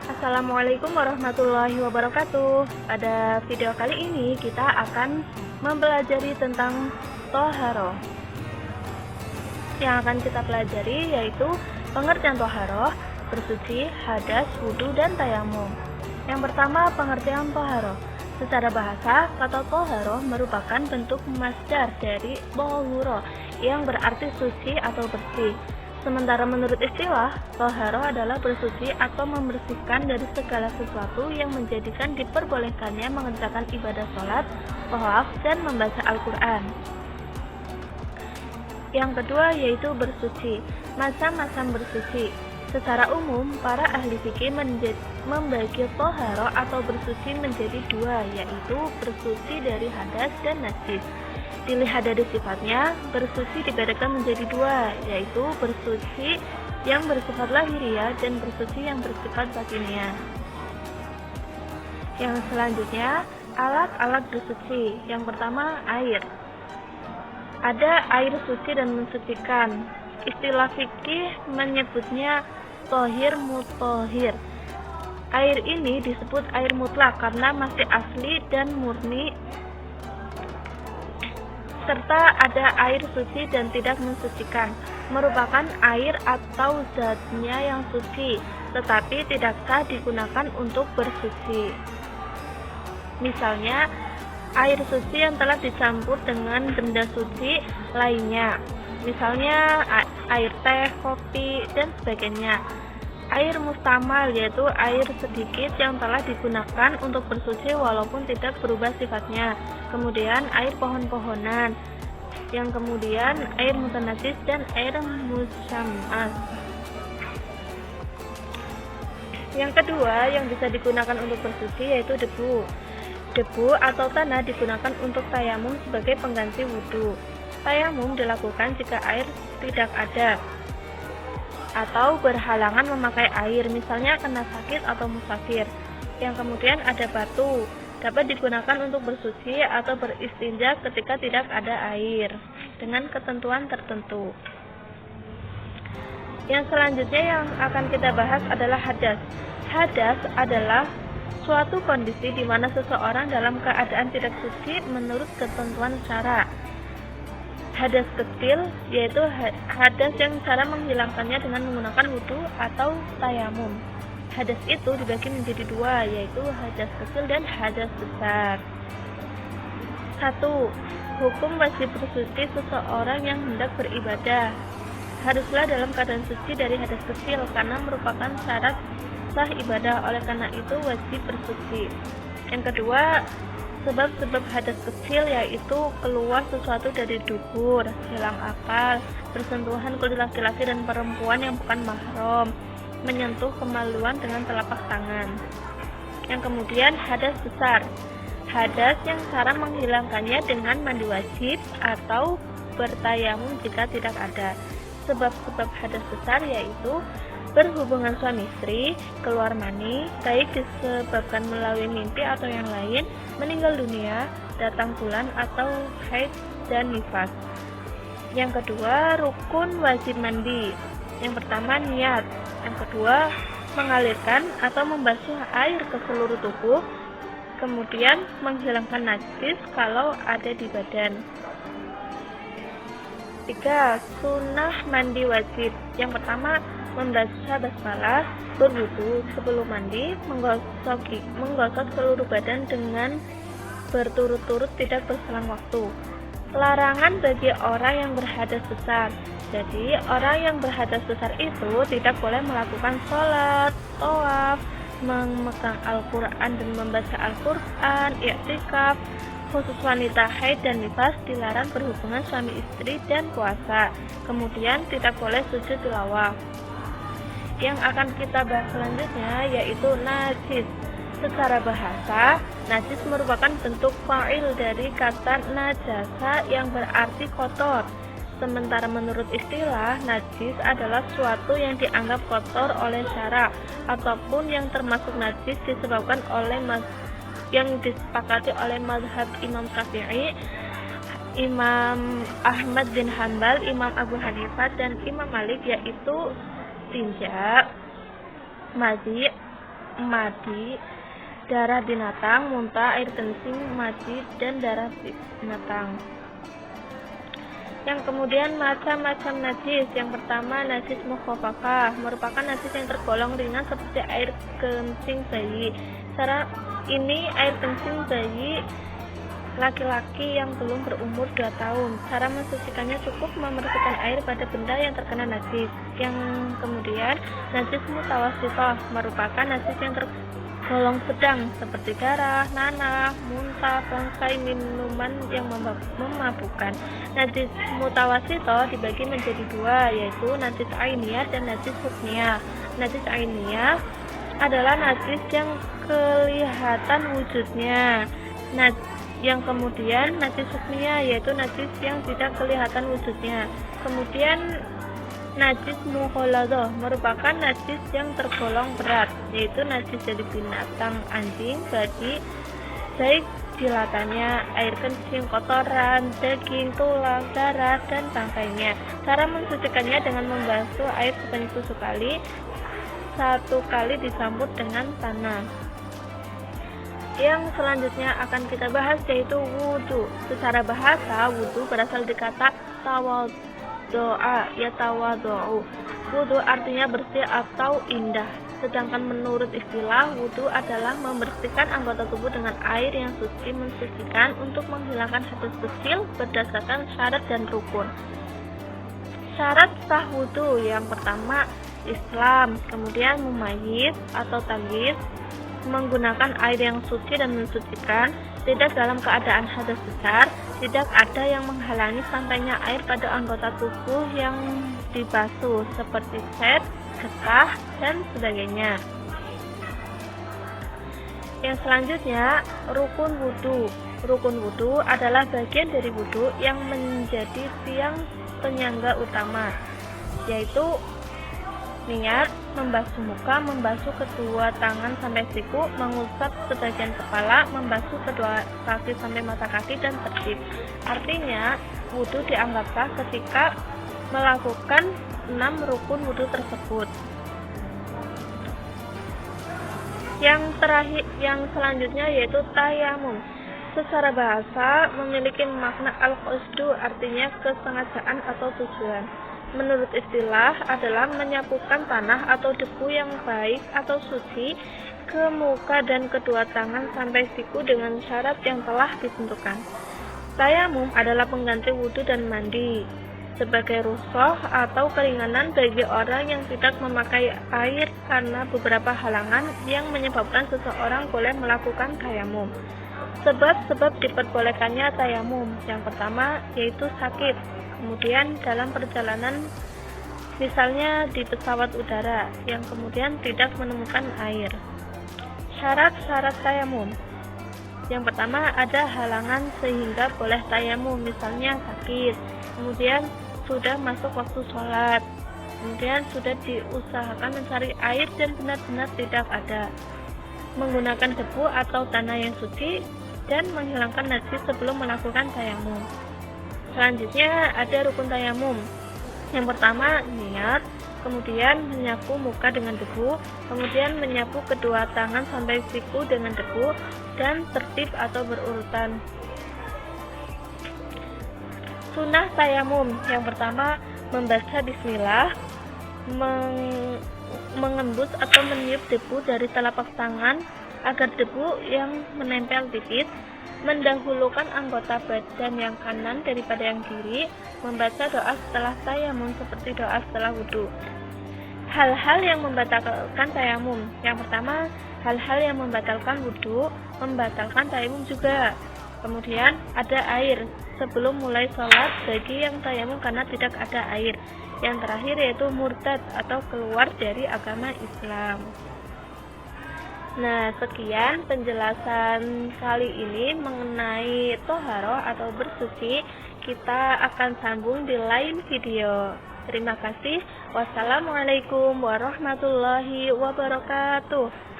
Assalamualaikum warahmatullahi wabarakatuh. Pada video kali ini kita akan mempelajari tentang toharoh. Yang akan kita pelajari yaitu pengertian toharoh, bersuci, hadas, wudhu, dan tayamum. Yang pertama, pengertian toharoh. Secara bahasa, kata toharoh merupakan bentuk masdar dari tohuro yang berarti suci atau bersih. Sementara menurut istilah, toharoh adalah bersuci atau membersihkan dari segala sesuatu yang menjadikan diperbolehkannya mengerjakan ibadah sholat, tawaf, dan membaca Al-Quran. Yang kedua yaitu bersuci. Macam-macam bersuci. Secara umum, para ahli fikih membagi toharoh atau bersuci menjadi dua, yaitu bersuci dari hadas dan najis. Dilihat dari sifatnya, bersuci dibedakan menjadi dua, yaitu bersuci yang bersifat lahiriah dan bersuci yang bersifat batiniah. Yang selanjutnya, alat-alat bersuci. Yang pertama, air. Ada air suci dan mensucikan. Istilah fikih menyebutnya tohir mutohir. Air ini disebut air mutlak karena masih asli dan murni, serta ada air suci dan tidak mensucikan, merupakan air atau zatnya yang suci, tetapi tidak sah digunakan untuk bersuci. Misalnya, air suci yang telah dicampur dengan benda suci lainnya, misalnya air teh, kopi, dan sebagainya. Air mustamal yaitu air sedikit yang telah digunakan untuk bersuci walaupun tidak berubah sifatnya. Kemudian air pohon-pohonan, yang kemudian air mutanajis dan air musyammas. Yang kedua yang bisa digunakan untuk bersuci yaitu debu. Debu atau tanah digunakan untuk tayamum sebagai pengganti wudhu. Tayamum dilakukan jika air tidak ada atau berhalangan memakai air, misalnya kena sakit atau musafir. Yang kemudian ada batu, dapat digunakan untuk bersuci atau beristinja ketika tidak ada air, dengan ketentuan tertentu. Yang selanjutnya yang akan kita bahas adalah hadas. Hadas adalah suatu kondisi di mana seseorang dalam keadaan tidak suci menurut ketentuan syara. Hadas kecil yaitu hadas yang cara menghilangkannya dengan menggunakan wudhu atau tayamum. Hadas itu dibagi menjadi dua, yaitu hadas kecil dan hadas besar. 1. Hukum wajib bersuci seseorang yang hendak beribadah. Haruslah dalam keadaan suci dari hadas kecil karena merupakan syarat sah ibadah, oleh karena itu wajib bersuci. Yang kedua, sebab-sebab hadas kecil yaitu keluar sesuatu dari dubur, hilang akal, bersentuhan kulit laki-laki dan perempuan yang bukan mahram, menyentuh kemaluan dengan telapak tangan. Yang kemudian hadas besar, hadas yang cara menghilangkannya dengan mandi wajib atau bertayamum jika tidak ada. Sebab-sebab hadas besar yaitu berhubungan suami istri, keluar mani, baik disebabkan melalui mimpi atau yang lain, meninggal dunia, datang bulan atau haid dan nifas. Yang kedua, rukun wajib mandi. Yang pertama, niat. Yang kedua, mengalirkan atau membasuh air ke seluruh tubuh, kemudian menghilangkan najis kalau ada di badan. 3. Sunnah mandi wajib. Yang pertama, membaca basmalah, berwudu sebelum mandi, menggosok seluruh badan dengan berturut-turut tidak berselang waktu. Larangan bagi orang yang berhadas besar. Jadi, orang yang berhadas besar itu tidak boleh melakukan sholat, tawaf, memegang Al-Quran dan membaca Al-Quran, i'tikaf. Khusus wanita haid dan nifas dilarang berhubungan suami istri dan puasa. Kemudian tidak boleh sujud tilawah. Yang akan kita bahas selanjutnya yaitu najis. Secara bahasa, najis merupakan bentuk fa'il dari kata najasa yang berarti kotor. Sementara menurut istilah, najis adalah suatu yang dianggap kotor oleh syara ataupun yang termasuk najis disebabkan oleh yang disepakati oleh mazhab Imam Syafi'i, Imam Ahmad bin Hanbal, Imam Abu Hanifah, dan Imam Malik, yaitu tinja, madhi, madi, darah binatang, muntah, air kencing, madi, dan darah binatang. Yang kemudian macam-macam najis. Yang pertama, najis mukhafafah, merupakan najis yang tergolong ringan seperti air kencing bayi. Cara ini air kencing bayi laki-laki yang belum berumur 2 tahun. Cara mensucikannya cukup memercikan air pada benda yang terkena najis. Yang kemudian, najis mutawasithah, merupakan najis yang tergolong sedang seperti darah, nanah, muntah, bangkai, minuman yang memabukkan. Najis mutawasithah dibagi menjadi 2, yaitu najis ainiyah dan najis hukmiyah. Najis ainiyah adalah najis yang kelihatan wujudnya. Yang kemudian najis hukmiyah yaitu najis yang tidak kelihatan wujudnya. Kemudian najis mughaladhah merupakan najis yang tergolong berat, yaitu najis dari binatang, anjing, babi, baik jilatannya, air kencing, kotoran, daging, tulang, darah, dan bangkainya. Cara mensucikannya dengan membasuh air sebanyak 7 kali, 1 kali dicampur dengan tanah. Yang selanjutnya akan kita bahas yaitu wudhu. Secara bahasa, wudhu berasal dari kata tawadhu'a, yatawadhu'u. Wudhu artinya bersih atau indah. Sedangkan menurut istilah, wudhu adalah membersihkan anggota tubuh dengan air yang suci, mensucikan untuk menghilangkan hadas kecil berdasarkan syarat dan rukun. Syarat sah wudhu yang pertama Islam, kemudian mumayyiz atau tamyiz, menggunakan air yang suci dan mensucikan, tidak dalam keadaan hadas besar, tidak ada yang menghalangi sampainya air pada anggota tubuh yang dibasuh seperti set, getah, dan sebagainya. Yang selanjutnya, rukun wudhu. Rukun wudhu adalah bagian dari wudhu yang menjadi tiang penyangga utama, yaitu niat, membasuh muka, membasuh kedua tangan sampai siku, mengusap sebagian kepala, membasuh kedua kaki sampai mata kaki, dan tertib. Artinya, wudhu dianggap sah ketika melakukan 6 rukun wudhu tersebut. Yang selanjutnya yaitu tayamum. Secara bahasa memiliki makna al-qasdu, artinya kesengajaan atau tujuan. Menurut istilah adalah menyapukan tanah atau debu yang baik atau suci ke muka dan kedua tangan sampai siku dengan syarat yang telah ditentukan. Tayamum adalah pengganti wudhu dan mandi sebagai rukhsah atau keringanan bagi orang yang tidak memakai air karena beberapa halangan yang menyebabkan seseorang boleh melakukan tayamum. Sebab-sebab diperbolehkannya tayamum, yang pertama yaitu sakit, kemudian dalam perjalanan misalnya di pesawat udara, yang kemudian tidak menemukan air. Syarat-syarat tayamum, yang pertama ada halangan sehingga boleh tayamum, misalnya sakit, kemudian sudah masuk waktu sholat, kemudian sudah diusahakan mencari air dan benar-benar tidak ada, menggunakan debu atau tanah yang suci, dan menghilangkan najis sebelum melakukan tayamum. Selanjutnya ada rukun tayamum. Yang pertama niat, kemudian menyapu muka dengan debu, kemudian menyapu kedua tangan sampai siku dengan debu, dan tertib atau berurutan. Sunnah tayamum, yang pertama membaca bismillah, mengembus atau meniup debu dari telapak tangan agar debu yang menempel tipis, mendahulukan anggota badan yang kanan daripada yang kiri, membaca doa setelah tayamum seperti doa setelah wudhu. Hal-hal yang membatalkan tayamum, yang pertama hal-hal yang membatalkan wudhu, membatalkan tayamum juga. Kemudian ada air sebelum mulai sholat bagi yang tayamum karena tidak ada air. Yang terakhir yaitu murtad atau keluar dari agama Islam. Nah, sekian penjelasan kali ini mengenai toharoh atau bersuci. Kita akan sambung di lain video. Terima kasih. Wassalamualaikum warahmatullahi wabarakatuh.